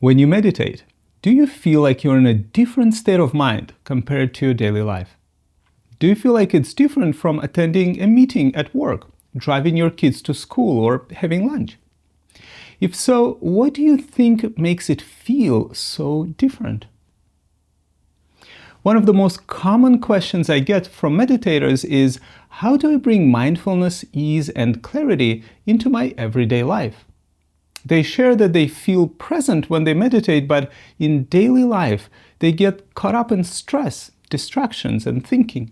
When you meditate, do you feel like you're in a different state of mind compared to your daily life? Do you feel like it's different from attending a meeting at work, driving your kids to school, or having lunch? If so, what do you think makes it feel so different? One of the most common questions I get from meditators is, how do I bring mindfulness, ease, and clarity into my everyday life? They share that they feel present when they meditate, but in daily life, they get caught up in stress, distractions, and thinking.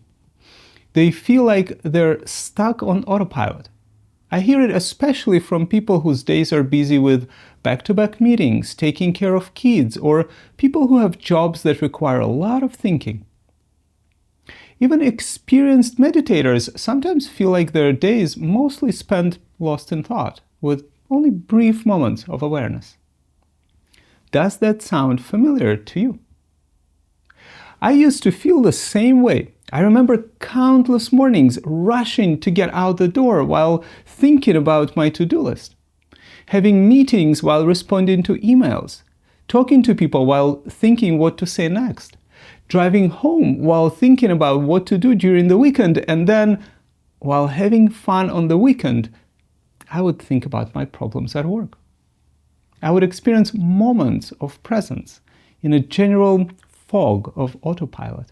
They feel like they're stuck on autopilot. I hear it especially from people whose days are busy with back-to-back meetings, taking care of kids, or people who have jobs that require a lot of thinking. Even experienced meditators sometimes feel like their days mostly spent lost in thought, with only brief moments of awareness. Does that sound familiar to you? I used to feel the same way. I remember countless mornings rushing to get out the door while thinking about my to-do list, having meetings while responding to emails, talking to people while thinking what to say next, driving home while thinking about what to do during the weekend, and then, while having fun on the weekend, I would think about my problems at work. I would experience moments of presence in a general fog of autopilot.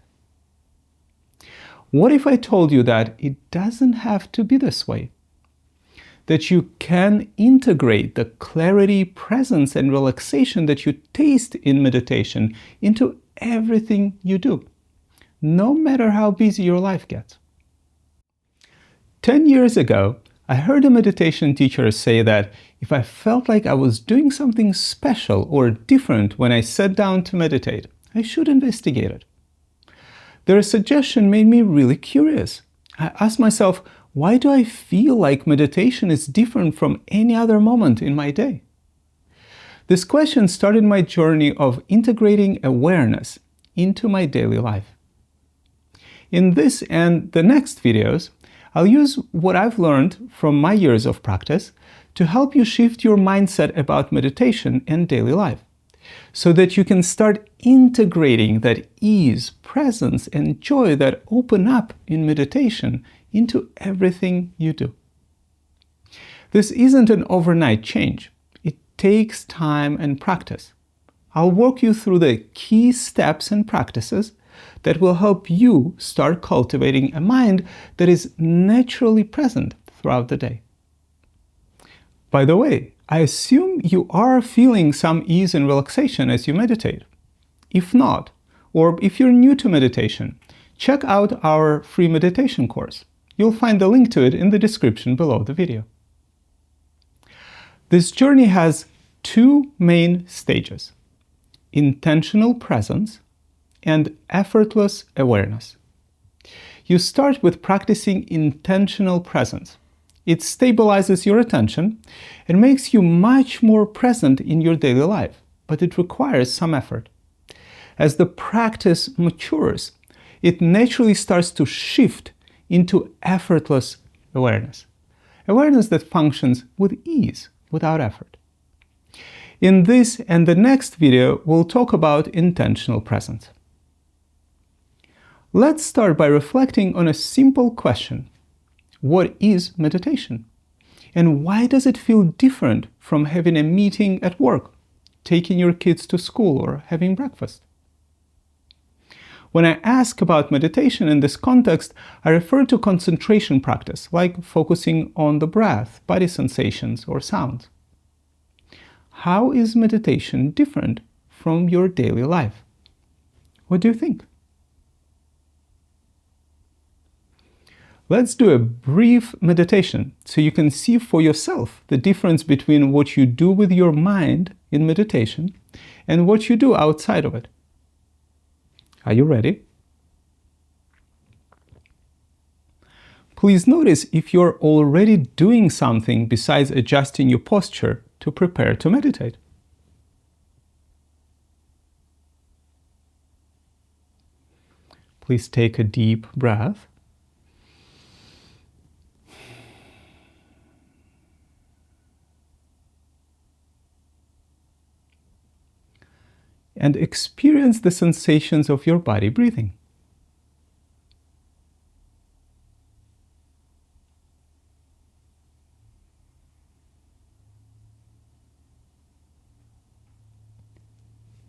What if I told you that it doesn't have to be this way? That you can integrate the clarity, presence, and relaxation that you taste in meditation into everything you do, no matter how busy your life gets. 10 years ago, I heard a meditation teacher say that if I felt like I was doing something special or different when I sat down to meditate, I should investigate it. Their suggestion made me really curious. I asked myself, why do I feel like meditation is different from any other moment in my day? This question started my journey of integrating awareness into my daily life. In this and the next videos, I'll use what I've learned from my years of practice to help you shift your mindset about meditation and daily life, so that you can start integrating that ease, presence, and joy that open up in meditation into everything you do. This isn't an overnight change. It takes time and practice. I'll walk you through the key steps and practices that will help you start cultivating a mind that is naturally present throughout the day. By the way, I assume you are feeling some ease and relaxation as you meditate. If not, or if you're new to meditation, check out our free meditation course. You'll find the link to it in the description below the video. This journey has two main stages: intentional presence and effortless awareness. You start with practicing intentional presence. It stabilizes your attention and makes you much more present in your daily life, but it requires some effort. As the practice matures, it naturally starts to shift into effortless awareness. Awareness that functions with ease, without effort. In this and the next video, we'll talk about intentional presence. Let's start by reflecting on a simple question. What is meditation? And why does it feel different from having a meeting at work, taking your kids to school, or having breakfast? When I ask about meditation in this context, I refer to concentration practice, like focusing on the breath, body sensations, or sounds. How is meditation different from your daily life? What do you think? Let's do a brief meditation so you can see for yourself the difference between what you do with your mind in meditation and what you do outside of it. Are you ready? Please notice if you're already doing something besides adjusting your posture to prepare to meditate. Please take a deep breath. and experience the sensations of your body breathing.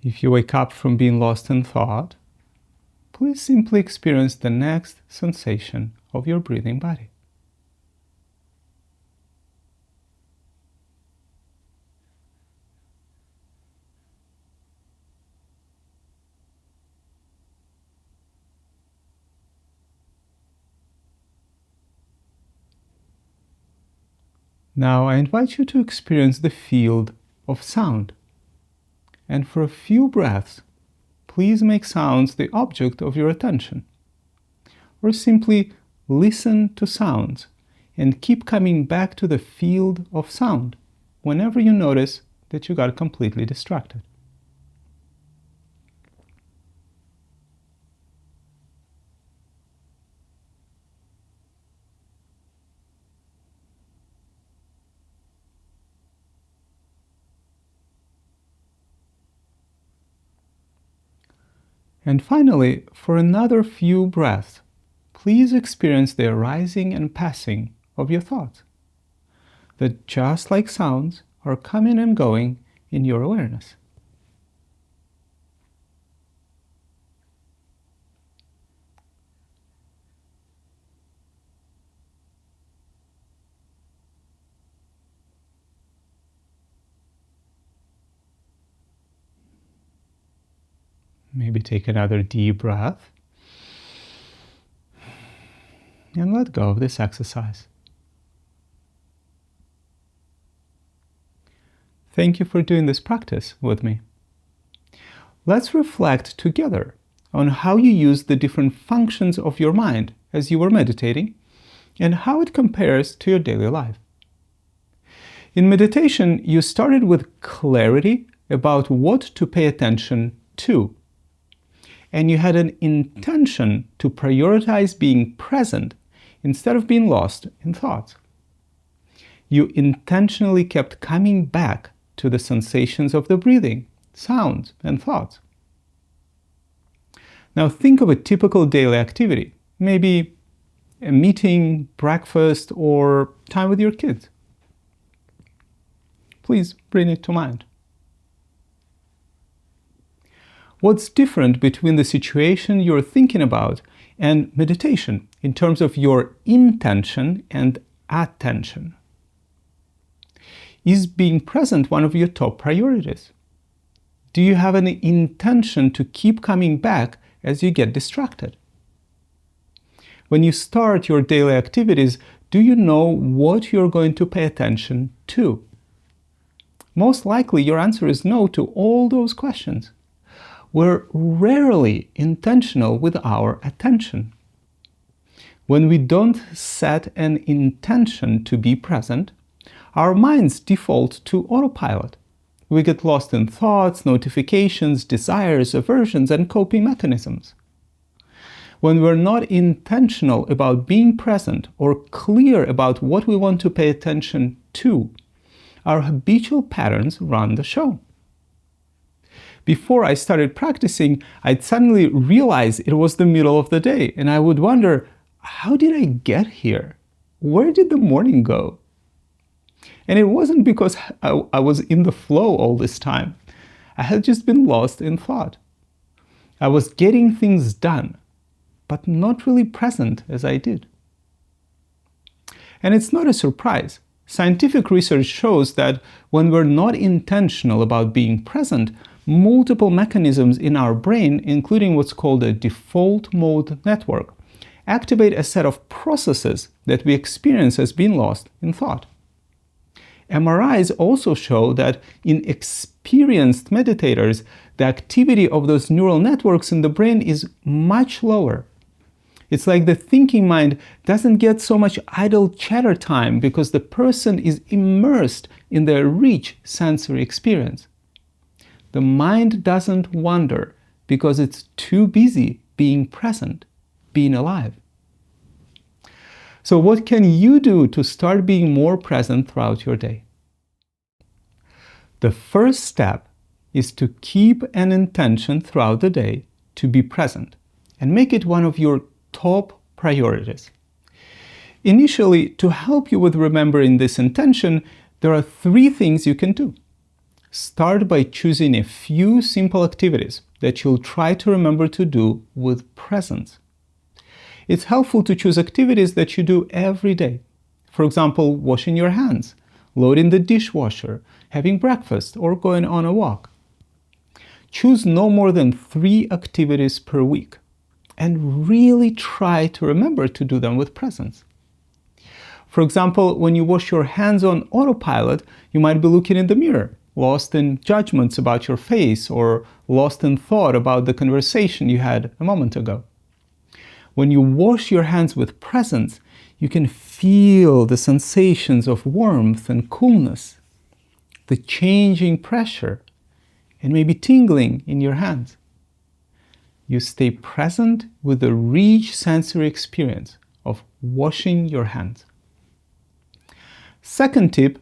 If you wake up from being lost in thought, please simply experience the next sensation of your breathing body. Now I invite you to experience the field of sound. And for a few breaths, please make sounds the object of your attention. Or simply listen to sounds and keep coming back to the field of sound whenever you notice that you got completely distracted. And finally, for another few breaths, please experience the arising and passing of your thoughts, that just like sounds are coming and going in your awareness. Maybe take another deep breath and let go of this exercise. Thank you for doing this practice with me. Let's reflect together on how you use the different functions of your mind as you were meditating and how it compares to your daily life. In meditation, you started with clarity about what to pay attention to. And you had an intention to prioritize being present instead of being lost in thoughts. You intentionally kept coming back to the sensations of the breathing, sounds, and thoughts. Now think of a typical daily activity, maybe a meeting, breakfast, or time with your kids. Please bring it to mind. What's different between the situation you're thinking about and meditation in terms of your intention and attention? Is being present one of your top priorities? Do you have an intention to keep coming back as you get distracted? When you start your daily activities, do you know what you're going to pay attention to? Most likely your answer is no to all those questions. We're rarely intentional with our attention. When we don't set an intention to be present, our minds default to autopilot. We get lost in thoughts, notifications, desires, aversions, and coping mechanisms. When we're not intentional about being present or clear about what we want to pay attention to, our habitual patterns run the show. Before I started practicing, I'd suddenly realize it was the middle of the day, and I would wonder, how did I get here? Where did the morning go? And it wasn't because I was in the flow all this time. I had just been lost in thought. I was getting things done, but not really present as I did. And it's not a surprise. Scientific research shows that when we're not intentional about being present, multiple mechanisms in our brain, including what's called a default mode network, activate a set of processes that we experience as being lost in thought. MRIs also show that in experienced meditators, the activity of those neural networks in the brain is much lower. It's like the thinking mind doesn't get so much idle chatter time because the person is immersed in their rich sensory experience. The mind doesn't wander because it's too busy being present, being alive. So what can you do to start being more present throughout your day? The first step is to keep an intention throughout the day to be present and make it one of your top priorities. Initially, to help you with remembering this intention, there are 3 things you can do. Start by choosing a few simple activities that you'll try to remember to do with presence. It's helpful to choose activities that you do every day. For example, washing your hands, loading the dishwasher, having breakfast, or going on a walk. Choose no more than 3 activities per week and really try to remember to do them with presence. For example, when you wash your hands on autopilot, you might be looking in the mirror, lost in judgments about your face or lost in thought about the conversation you had a moment ago. When you wash your hands with presence, you can feel the sensations of warmth and coolness, the changing pressure, and maybe tingling in your hands. You stay present with the rich sensory experience of washing your hands. Second tip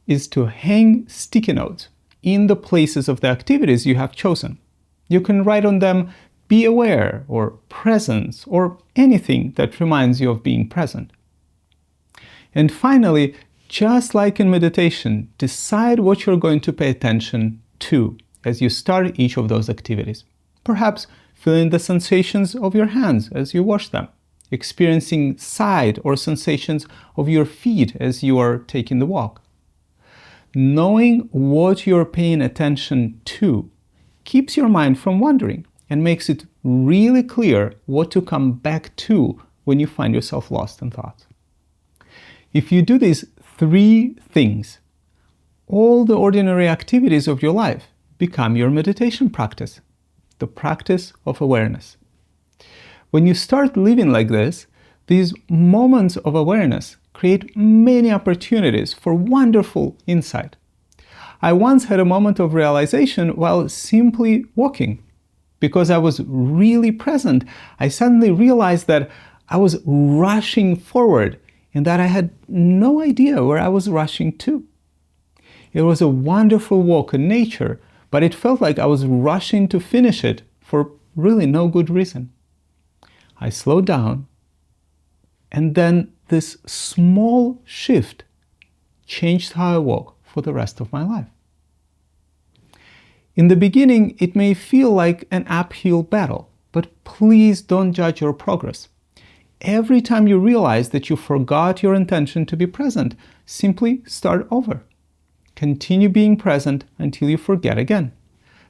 is to hang sticky notes in the places of the activities you have chosen. You can write on them "be aware" or "presence" or anything that reminds you of being present. And finally, just like in meditation, decide what you're going to pay attention to as you start each of those activities. Perhaps feeling the sensations of your hands as you wash them, experiencing sight or sensations of your feet as you are taking the walk. Knowing what you're paying attention to keeps your mind from wandering and makes it really clear what to come back to when you find yourself lost in thought. If you do these 3 things, all the ordinary activities of your life become your meditation practice, the practice of awareness. When you start living like this, these moments of awareness create many opportunities for wonderful insight. I once had a moment of realization while simply walking. Because I was really present, I suddenly realized that I was rushing forward and that I had no idea where I was rushing to. It was a wonderful walk in nature, but it felt like I was rushing to finish it for really no good reason. I slowed down, and then this small shift changed how I walk for the rest of my life. In the beginning, it may feel like an uphill battle, but please don't judge your progress. Every time you realize that you forgot your intention to be present, simply start over. Continue being present until you forget again.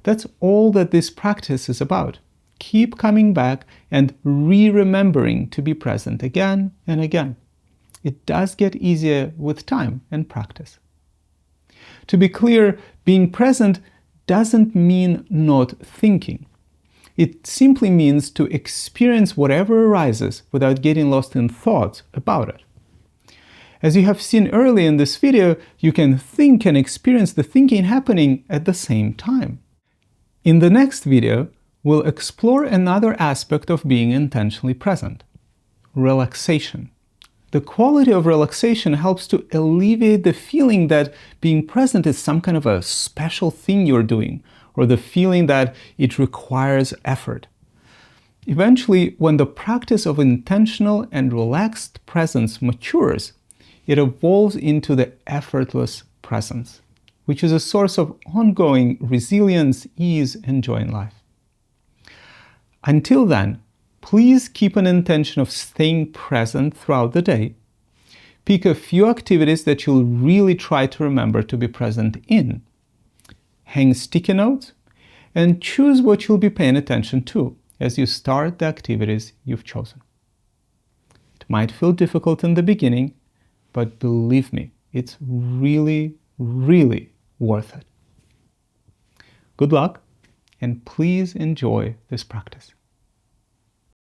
That's all that this practice is about. Keep coming back and re-remembering to be present again and again. It does get easier with time and practice. To be clear, being present doesn't mean not thinking. It simply means to experience whatever arises without getting lost in thoughts about it. As you have seen earlier in this video, you can think and experience the thinking happening at the same time. In the next video, we'll explore another aspect of being intentionally present: relaxation. The quality of relaxation helps to alleviate the feeling that being present is some kind of a special thing you're doing, or the feeling that it requires effort. Eventually, when the practice of intentional and relaxed presence matures, it evolves into the effortless presence, which is a source of ongoing resilience, ease, and joy in life. Until then, please keep an intention of staying present throughout the day. Pick a few activities that you'll really try to remember to be present in. Hang sticky notes and choose what you'll be paying attention to as you start the activities you've chosen. It might feel difficult in the beginning, but believe me, it's really, really worth it. Good luck, and please enjoy this practice.